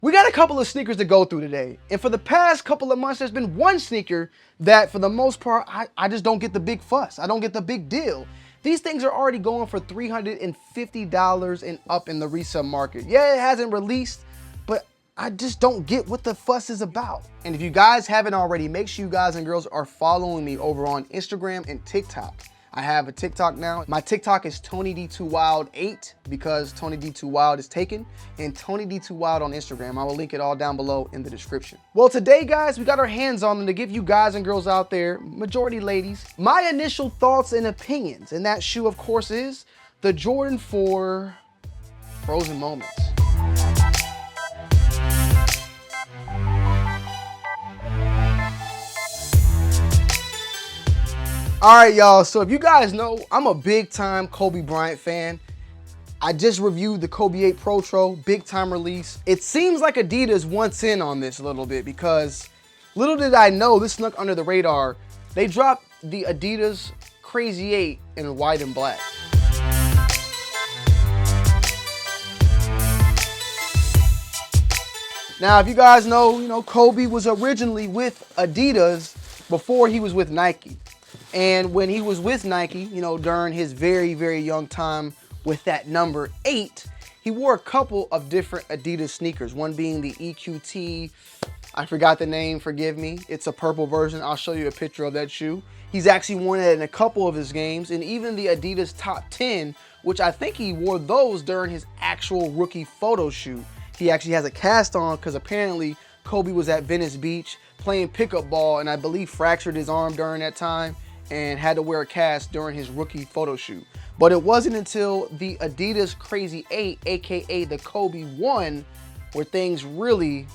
We got a couple of sneakers to go through today. And for the past couple of months, there's been one sneaker that for the most part, I just don't get the big fuss. I don't get the big deal. These things are already going for $350 and up in the resale market. Yeah, it hasn't released, but I just don't get what the fuss is about. And if you guys haven't already, make sure you guys and girls are following me over on Instagram and TikTok. I have a TikTok now. My TikTok is Tonyd2wild8 because Tonyd2wild is taken, and Tonyd2wild on Instagram. I will link it all down below in the description. Well, today, guys, we got our hands on them to give you guys and girls out there, majority ladies, my initial thoughts and opinions. And that shoe, of course, is the Jordan 4 Frozen Moments. All right, y'all, so if you guys know, I'm a big time Kobe Bryant fan. I just reviewed the Kobe 8 Protro, big time release. It seems like Adidas wants in on this a little bit because little did I know, this snuck under the radar. They dropped the Adidas Crazy8 in white and black. Now, if you guys know, Kobe was originally with Adidas before he was with Nike. And when he was with Nike, during his very, very young time with that number 8, he wore a couple of different Adidas sneakers, one being the EQT, I forgot the name, forgive me. It's a purple version. I'll show you a picture of that shoe. He's actually worn it in a couple of his games, and even the Adidas Top 10, which I think he wore those during his actual rookie photo shoot. He actually has a cast on because apparently Kobe was at Venice Beach playing pickup ball, and I believe fractured his arm during that time and had to wear a cast during his rookie photo shoot. But it wasn't until the Adidas Crazy8, aka the Kobe 1, where things really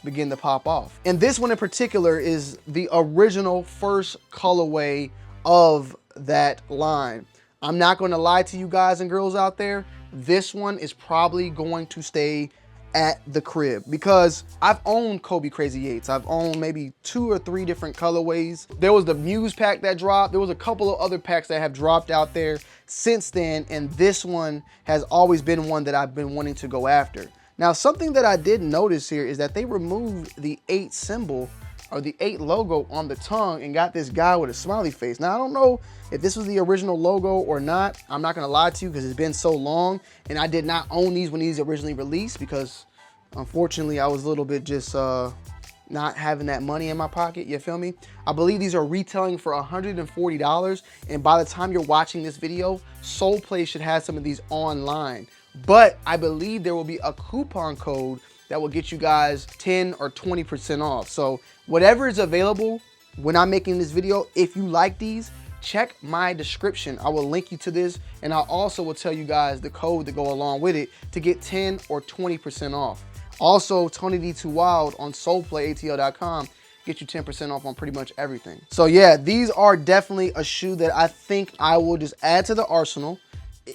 begin to pop off. And this one in particular is the original first colorway of that line. I'm not gonna lie to you guys and girls out there, this one is probably going to stay at the crib because I've owned Kobe Crazy8s. I've owned maybe 2 or 3 different colorways. There was the Muse pack that dropped. There was a couple of other packs that have dropped out there since then, and this one has always been one that I've been wanting to go after. Now, something that I did notice here is that they removed the 8 symbol or the 8 logo on the tongue and got this guy with a smiley face. Now, I don't know if this was the original logo or not. I'm not gonna lie to you because it's been so long, and I did not own these when these originally released because unfortunately I was a little bit just not having that money in my pocket, you feel me? I believe these are retailing for $140, and by the time you're watching this video, Soulplay should have some of these online. But I believe there will be a coupon code that will get you guys 10 or 20% off. So whatever is available when I'm making this video, if you like these, check my description. I will link you to this, and I also will tell you guys the code to go along with it to get 10 or 20% off. Also, Tonyd2wild on soulplayatl.com get you 10% off on pretty much everything. So yeah, these are definitely a shoe that I think I will just add to the arsenal.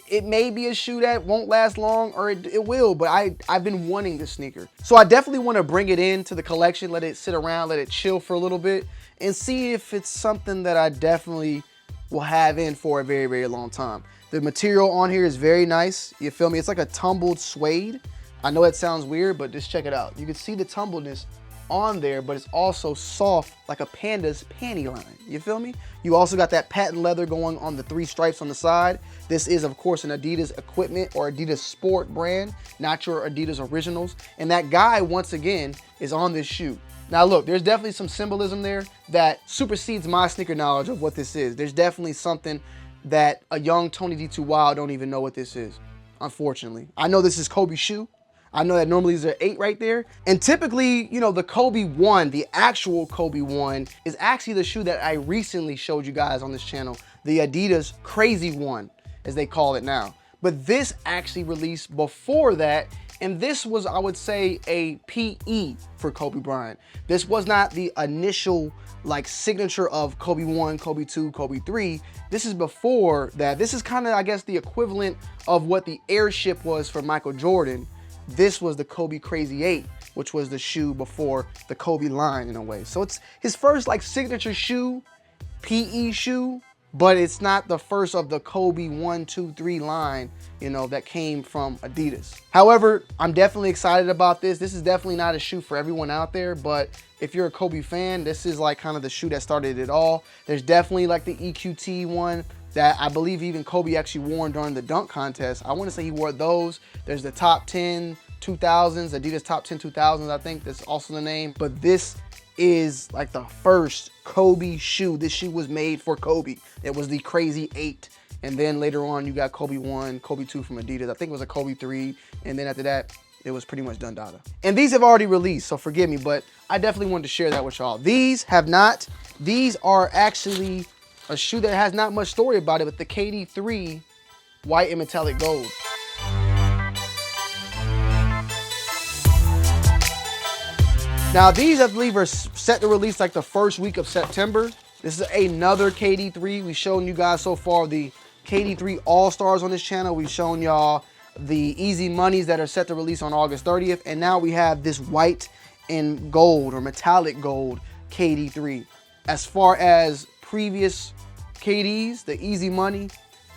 It may be a shoe that won't last long, or it will, but I've been wanting this sneaker. So I definitely want to bring it into the collection, let it sit around, let it chill for a little bit, and see if it's something that I definitely will have in for a very, very long time. The material on here is very nice. You feel me? It's like a tumbled suede. I know that sounds weird, but just check it out. You can see the tumbledness on there, but it's also soft like a panda's panty line. You feel me? You also got that patent leather going on the 3 stripes on the side. This is, of course, an Adidas equipment or Adidas sport brand, not your Adidas originals. And that guy, once again, is on this shoe. Now look, there's definitely some symbolism there that supersedes my sneaker knowledge of what this is. There's definitely something that a young Tonyd2wild don't even know what this is, unfortunately. I know this is Kobe's shoe. I know that normally there's an 8 right there. And typically, the Kobe 1, the actual Kobe 1, is actually the shoe that I recently showed you guys on this channel, the Adidas Crazy 1, as they call it now. But this actually released before that, and this was, I would say, a PE for Kobe Bryant. This was not the initial signature of Kobe 1, Kobe 2, Kobe 3. This is before that. This is kind of, I guess, the equivalent of what the Airship was for Michael Jordan. This was the Kobe Crazy8, which was the shoe before the Kobe line in a way. So it's his first signature shoe, PE shoe, but it's not the first of the Kobe 1, 2, 3 line, you know, that came from Adidas. However, I'm definitely excited about this. This is definitely not a shoe for everyone out there, but if you're a Kobe fan, this is like kind of the shoe that started it all. There's definitely like the EQT one that I believe even Kobe actually wore during the dunk contest. I want to say he wore those. There's the top 10 2000s, Adidas top 10 2000s, I think that's also the name. But this is like the first Kobe shoe. This shoe was made for Kobe. It was the Crazy8. And then later on, you got Kobe 1, Kobe 2 from Adidas. I think it was a Kobe 3. And then after that, it was pretty much done data. And these have already released, so forgive me, but I definitely wanted to share that with y'all. These have not. These are actually a shoe that has not much story about it, but the KD3 white and metallic gold. Now these, I believe, are set to release like the first week of September. This is another KD3. We've shown you guys so far the KD3 All-Stars on this channel. We've shown y'all the Easy Moneys that are set to release on August 30th. And now we have this white and gold or metallic gold KD3. As far as previous KDs, the Easy Money,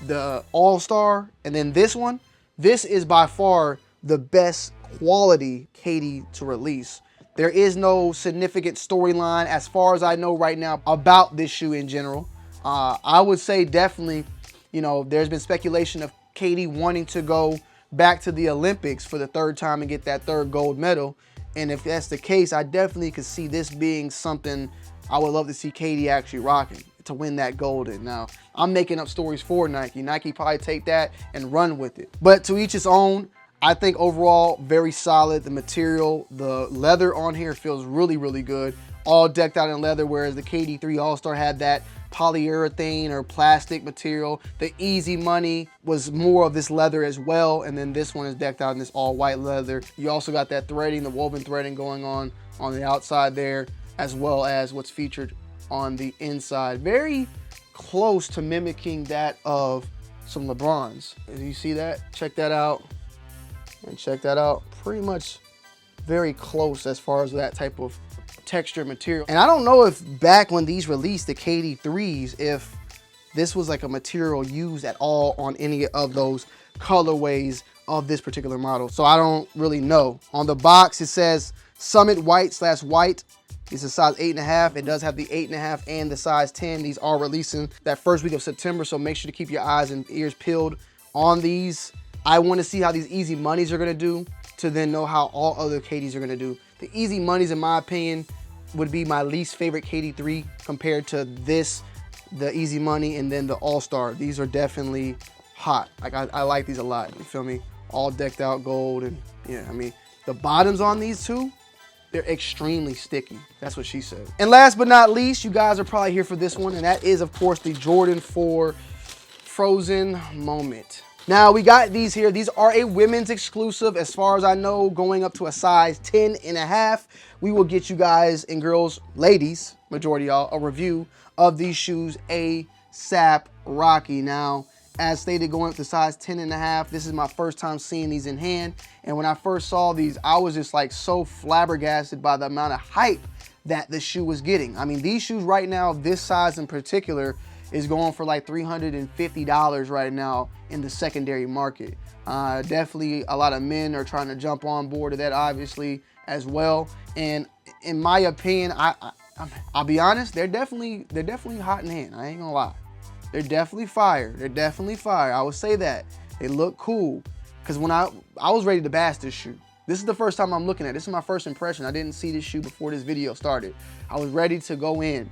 the All-Star, and then this one, this is by far the best quality KD to release. There is no significant storyline as far as I know right now about this shoe in general. I would say definitely, you know, there's been speculation of KD wanting to go back to the Olympics for the third time and get that third gold medal. And if that's the case, I definitely could see this being something I would love to see KD actually rocking to win that gold. And now I'm making up stories for Nike. Nike probably take that and run with it. But to each his own. I think overall, very solid. The material, the leather on here feels really, really good. All decked out in leather, whereas the KD3 All-Star had that polyurethane or plastic material. The Easy Money was more of this leather as well, and then this one is decked out in this all white leather. You also got that threading, the woven threading going on the outside there, as well as what's featured on the inside. Very close to mimicking that of some LeBrons. You see that? Check that out. And check that out, pretty much very close as far as that type of texture material. And I don't know if back when these released, the KD3s, if this was like a material used at all on any of those colorways of this particular model. So I don't really know. On the box, it says Summit White/white. It's a size 8.5. It does have the 8.5 and the size 10. These are releasing that first week of September, so make sure to keep your eyes and ears peeled on these. I want to see how these Easy Moneys are going to do to then know how all other KDs are going to do. The Easy Moneys, in my opinion, would be my least favorite KD3 compared to this, the Easy Money, and then the All-Star. These are definitely hot. Like I like these a lot, you feel me? All decked out gold, and yeah, I mean, the bottoms on these two, they're extremely sticky. That's what she said. And last but not least, you guys are probably here for this one, and that is, of course, the Jordan 4 Frozen Moment. Now we got these here. These are a women's exclusive. As far as I know, going up to a size 10.5. We will get you guys and girls, ladies, majority of y'all, a review of these shoes ASAP Rocky. Now, as stated, going up to size 10.5. This is my first time seeing these in hand. And when I first saw these, I was just like so flabbergasted by the amount of hype that the shoe was getting. I mean, these shoes right now, this size in particular, is going for like $350 right now in the secondary market. Definitely a lot of men are trying to jump on board of that, obviously, as well. And in my opinion, I'll be honest, they're definitely hot in hand. I ain't gonna lie. They're definitely fire. They're definitely fire. I would say that. They look cool. Because when I was ready to bash this shoe. This is the first time I'm looking at it. This is my first impression. I didn't see this shoe before this video started. I was ready to go in.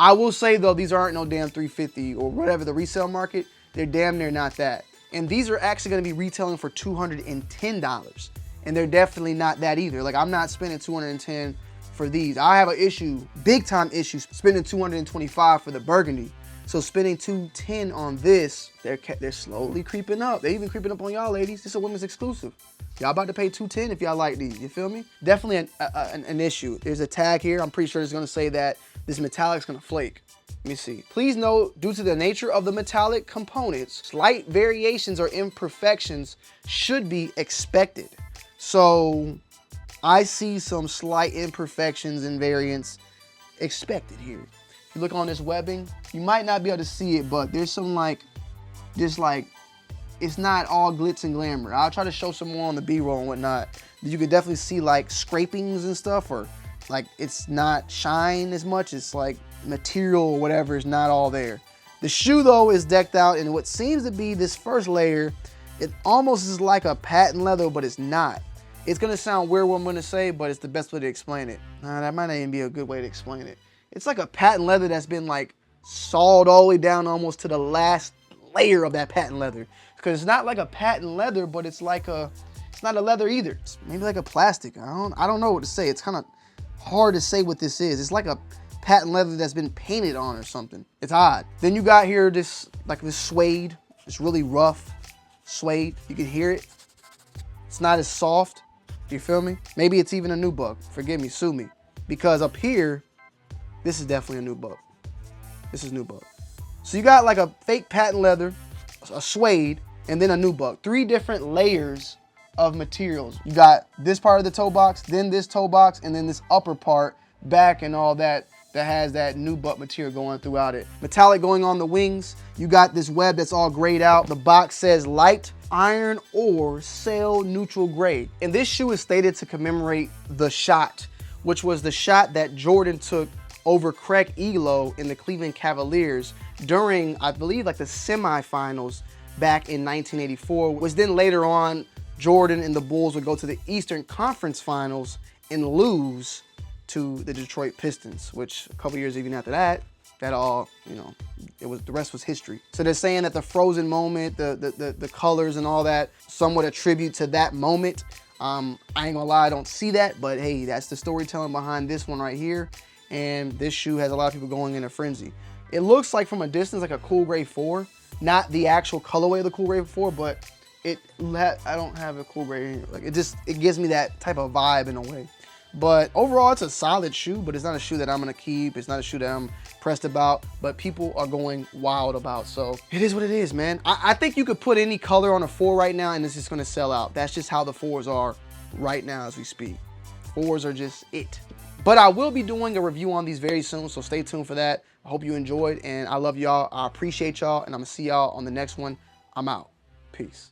I will say though, these aren't no damn $350 or whatever the resale market. They're damn near not that. And these are actually gonna be retailing for $210. And they're definitely not that either. Like, I'm not spending $210 for these. I have an issue, big time issue, spending $225 for the burgundy. So spending $210 on this, they're slowly creeping up. They're even creeping up on y'all ladies. This is a women's exclusive. Y'all about to pay $210 if y'all like these, you feel me? Definitely an issue. There's a tag here. I'm pretty sure it's gonna say that this metallic's gonna flake. Let me see. Please note, due to the nature of the metallic components, slight variations or imperfections should be expected. So I see some slight imperfections and variants expected here. you look on this webbing, you might not be able to see it, but there's some like, it's not all glitz and glamour. I'll try to show some more on the B-roll and whatnot. You could definitely see like scrapings and stuff, or like it's not shine as much. It's like material or whatever is not all there. The shoe though is decked out in what seems to be this first layer. It almost is like a patent leather, but it's not. It's gonna sound weird what I'm gonna say, but it's the best way to explain it. Nah, that might not even be a good way to explain it. It's like a patent leather that's been like sawed all the way down almost to the last layer of that patent leather. Because it's not like a patent leather, but it's like it's not a leather either. It's maybe like a plastic. I don't know what to say. It's kind of hard to say what this is. It's like a patent leather that's been painted on or something. It's odd. Then you got here this suede. It's really rough suede. You can hear it. It's not as soft. You feel me? Maybe it's even a nubuck. Forgive me, sue me. Because up here, this is definitely a nubuck. This is nubuck. So you got like a fake patent leather, a suede, and then a nubuck. 3 different layers of materials. You got this part of the toe box, then this toe box, and then this upper part, back and all that has that nubuck material going throughout it. Metallic going on the wings. You got this web that's all grayed out. The box says light iron ore sail neutral gray. And this shoe is stated to commemorate the shot, which was the shot that Jordan took over Craig Ehlo in the Cleveland Cavaliers during, I believe, like the semifinals back in 1984, which then later on, Jordan and the Bulls would go to the Eastern Conference Finals and lose to the Detroit Pistons, which a couple years even after that, that all, you know, the rest was history. So they're saying that the frozen moment, the colors and all that, somewhat attribute to that moment. I ain't gonna lie, I don't see that, but hey, that's the storytelling behind this one right here. And this shoe has a lot of people going in a frenzy. It looks like from a distance like a Cool Gray 4, not the actual colorway of the Cool Gray 4, but I don't have a Cool Gray here. Like it gives me that type of vibe in a way. But overall, it's a solid shoe, but it's not a shoe that I'm gonna keep. It's not a shoe that I'm pressed about, but people are going wild about. So it is what it is, man. I think you could put any color on a 4 right now and it's just gonna sell out. That's just how the 4s are right now as we speak. 4s are just it. But I will be doing a review on these very soon, so stay tuned for that. I hope you enjoyed, and I love y'all. I appreciate y'all, and I'm gonna see y'all on the next one. I'm out. Peace.